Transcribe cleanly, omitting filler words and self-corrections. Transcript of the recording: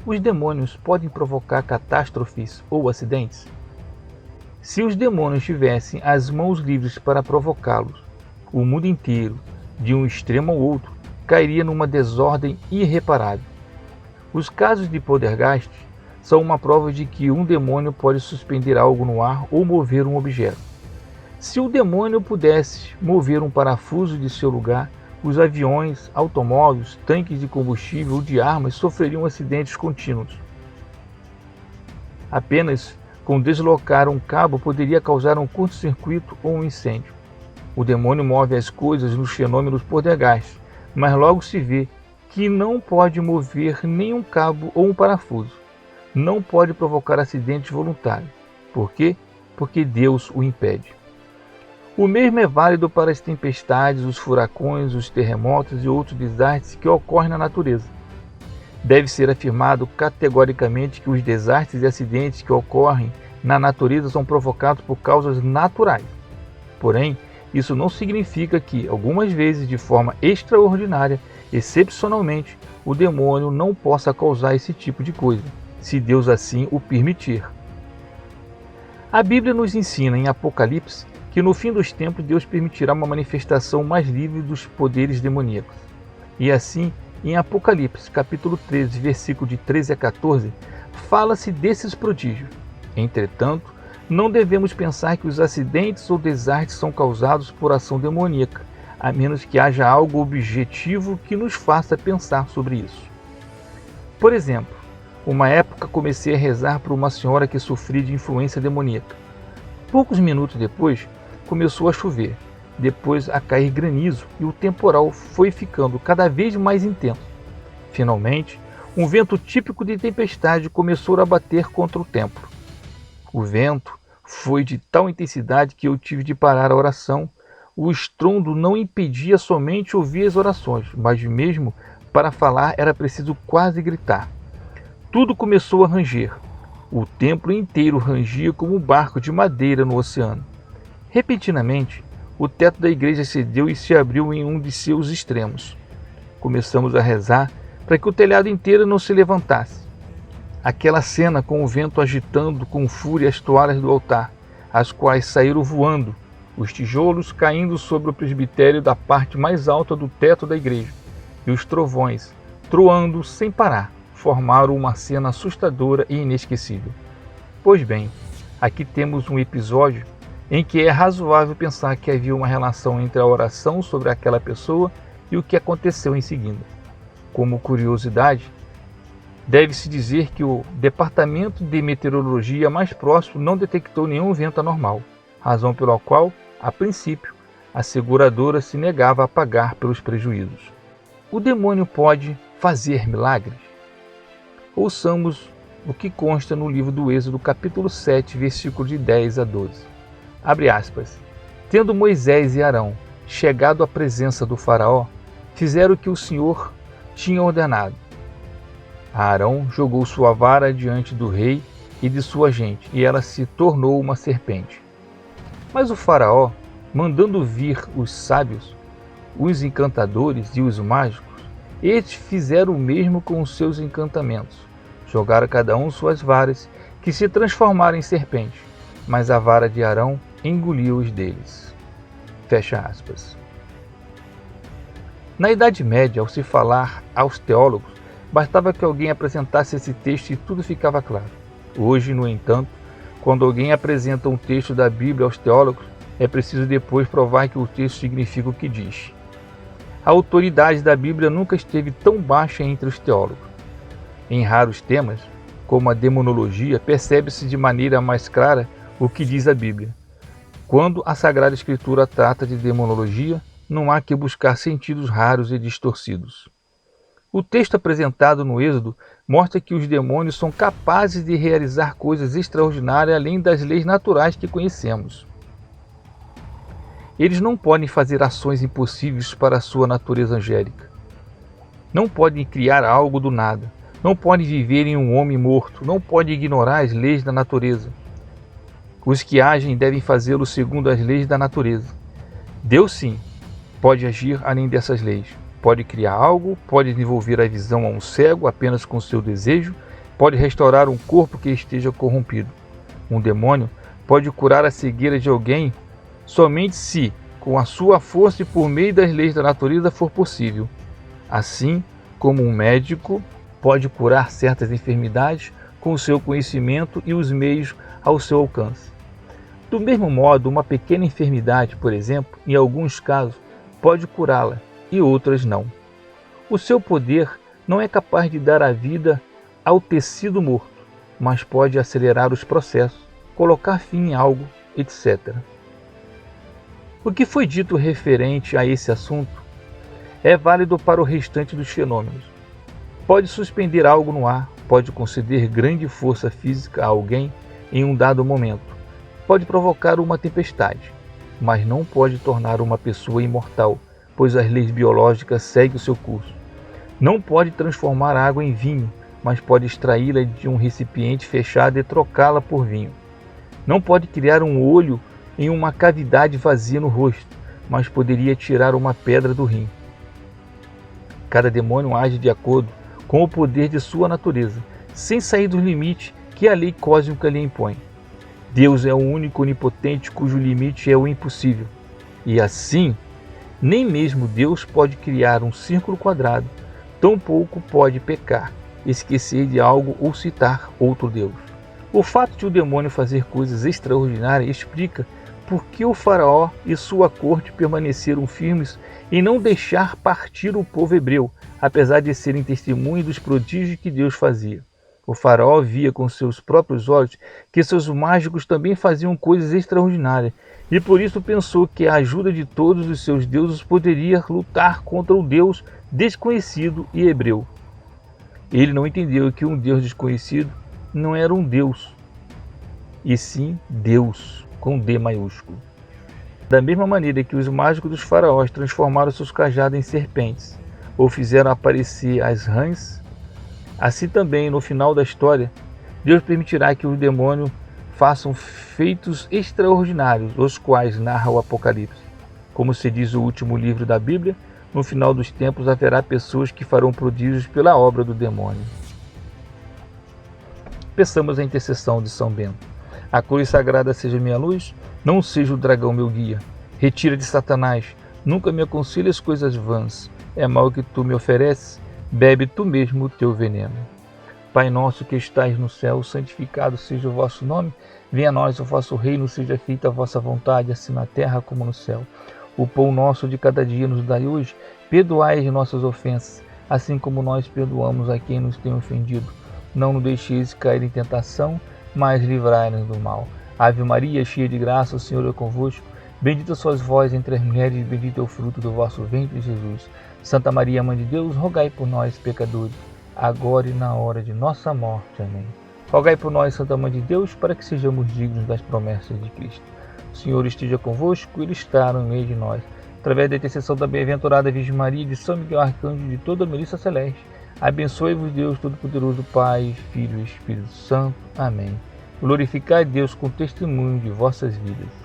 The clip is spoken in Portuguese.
Os demônios podem provocar catástrofes ou acidentes? Se os demônios tivessem as mãos livres para provocá-los, o mundo inteiro, de um extremo ao outro, cairia numa desordem irreparável. Os casos de poltergeist são uma prova de que um demônio pode suspender algo no ar ou mover um objeto. Se o demônio pudesse mover um parafuso de seu lugar, os aviões, automóveis, tanques de combustível ou de armas sofreriam acidentes contínuos. Apenas com deslocar um cabo poderia causar um curto-circuito ou um incêndio. O demônio move as coisas nos fenômenos poltergeist, mas logo se vê que não pode mover nenhum cabo ou um parafuso. Não pode provocar acidentes voluntários. Por quê? Porque Deus o impede. O mesmo é válido para as tempestades, os furacões, os terremotos e outros desastres que ocorrem na natureza. Deve ser afirmado categoricamente que os desastres e acidentes que ocorrem na natureza são provocados por causas naturais. Porém, isso não significa que, algumas vezes, de forma extraordinária, excepcionalmente, o demônio não possa causar esse tipo de coisa, se Deus assim o permitir. A Bíblia nos ensina em Apocalipse que no fim dos tempos Deus permitirá uma manifestação mais livre dos poderes demoníacos. E assim, em Apocalipse, capítulo 13, versículo de 13 a 14, fala-se desses prodígios. Entretanto, não devemos pensar que os acidentes ou desastres são causados por ação demoníaca, a menos que haja algo objetivo que nos faça pensar sobre isso. Por exemplo, uma época comecei a rezar por uma senhora que sofria de influência demoníaca. Poucos minutos depois, começou a chover, depois a cair granizo e o temporal foi ficando cada vez mais intenso. Finalmente, um vento típico de tempestade começou a bater contra o templo. O vento foi de tal intensidade que eu tive de parar a oração. O estrondo não impedia somente ouvir as orações, mas mesmo para falar era preciso quase gritar. Tudo começou a ranger. O templo inteiro rangia como um barco de madeira no oceano. Repentinamente, o teto da igreja cedeu e se abriu em um de seus extremos. Começamos a rezar para que o telhado inteiro não se levantasse. Aquela cena com o vento agitando com fúria as toalhas do altar, as quais saíram voando, os tijolos caindo sobre o presbitério da parte mais alta do teto da igreja, e os trovões, troando sem parar, formaram uma cena assustadora e inesquecível. Pois bem, aqui temos um episódio em que é razoável pensar que havia uma relação entre a oração sobre aquela pessoa e o que aconteceu em seguida. Como curiosidade, deve-se dizer que o Departamento de Meteorologia mais próximo não detectou nenhum vento anormal, razão pela qual, a princípio, a seguradora se negava a pagar pelos prejuízos. O demônio pode fazer milagres? Ouçamos o que consta no livro do Êxodo, capítulo 7, versículo de 10 a 12. Abre aspas. Tendo Moisés e Arão chegado à presença do faraó, fizeram o que o Senhor tinha ordenado. Arão jogou sua vara diante do rei e de sua gente, e ela se tornou uma serpente. Mas o faraó, mandando vir os sábios, os encantadores e os mágicos, estes fizeram o mesmo com os seus encantamentos. Jogaram cada um suas varas, que se transformaram em serpentes, mas a vara de Arão engoliu os deles. Fecha aspas. Na Idade Média, ao se falar aos teólogos, bastava que alguém apresentasse esse texto e tudo ficava claro. Hoje, no entanto, quando alguém apresenta um texto da Bíblia aos teólogos, é preciso depois provar que o texto significa o que diz. A autoridade da Bíblia nunca esteve tão baixa entre os teólogos. Em raros temas, como a demonologia, percebe-se de maneira mais clara o que diz a Bíblia. Quando a Sagrada Escritura trata de demonologia, não há que buscar sentidos raros e distorcidos. O texto apresentado no Êxodo mostra que os demônios são capazes de realizar coisas extraordinárias além das leis naturais que conhecemos. Eles não podem fazer ações impossíveis para a sua natureza angélica. Não podem criar algo do nada. Não podem viver em um homem morto. Não podem ignorar as leis da natureza. Os que agem devem fazê-lo segundo as leis da natureza. Deus, sim, pode agir além dessas leis. Pode criar algo, pode desenvolver a visão a um cego apenas com seu desejo, pode restaurar um corpo que esteja corrompido. Um demônio pode curar a cegueira de alguém somente se, com a sua força e por meio das leis da natureza, for possível. Assim como um médico pode curar certas enfermidades com o seu conhecimento e os meios ao seu alcance. Do mesmo modo, uma pequena enfermidade, por exemplo, em alguns casos, pode curá-la e outras não. O seu poder não é capaz de dar a vida ao tecido morto, mas pode acelerar os processos, colocar fim em algo, etc. O que foi dito referente a esse assunto é válido para o restante dos fenômenos. Pode suspender algo no ar, pode conceder grande força física a alguém em um dado momento, pode provocar uma tempestade, mas não pode tornar uma pessoa imortal, pois as leis biológicas seguem o seu curso. Não pode transformar água em vinho, mas pode extraí-la de um recipiente fechado e trocá-la por vinho. Não pode criar um olho em uma cavidade vazia no rosto, mas poderia tirar uma pedra do rim. Cada demônio age de acordo com o poder de sua natureza, sem sair do limite que a lei cósmica lhe impõe. Deus é o único onipotente cujo limite é o impossível. E assim, nem mesmo Deus pode criar um círculo quadrado, tampouco pode pecar, esquecer de algo ou citar outro Deus. O fato de o demônio fazer coisas extraordinárias explica por que o faraó e sua corte permaneceram firmes em não deixar partir o povo hebreu, apesar de serem testemunhas dos prodígios que Deus fazia. O faraó via com seus próprios olhos que seus mágicos também faziam coisas extraordinárias, e por isso pensou que a ajuda de todos os seus deuses poderia lutar contra o Deus desconhecido e hebreu. Ele não entendeu que um Deus desconhecido não era um Deus, e sim Deus, com D maiúsculo. Da mesma maneira que os mágicos dos faraós transformaram seus cajados em serpentes, ou fizeram aparecer as rãs, assim também, no final da história, Deus permitirá que os demônios façam feitos extraordinários, os quais narra o Apocalipse. Como se diz o último livro da Bíblia, no final dos tempos haverá pessoas que farão prodígios pela obra do demônio. Peçamos a intercessão de São Bento. A cruz sagrada seja minha luz, não seja o dragão meu guia. Retira de Satanás, nunca me aconselhes coisas vãs. É mal que tu me ofereces, bebe tu mesmo o teu veneno. Pai nosso que estais no céu, santificado seja o vosso nome. Venha a nós o vosso reino, seja feita a vossa vontade, assim na terra como no céu. O pão nosso de cada dia nos dai hoje. Perdoai as nossas ofensas, assim como nós perdoamos a quem nos tem ofendido. Não nos deixeis cair em tentação, mas livrai-nos do mal. Ave Maria, cheia de graça, o Senhor é convosco. Bendita sois vós entre as mulheres, e bendito é o fruto do vosso ventre, Jesus. Santa Maria, Mãe de Deus, rogai por nós, pecadores, agora e na hora de nossa morte. Amém. Rogai por nós, Santa Mãe de Deus, para que sejamos dignos das promessas de Cristo. O Senhor esteja convosco, Ele está no meio de nós. Através da intercessão da bem-aventurada Virgem Maria, de São Miguel Arcanjo e de toda a milícia celeste, abençoe-vos Deus Todo-Poderoso, Pai, Filho e Espírito Santo. Amém. Glorificai Deus com o testemunho de vossas vidas.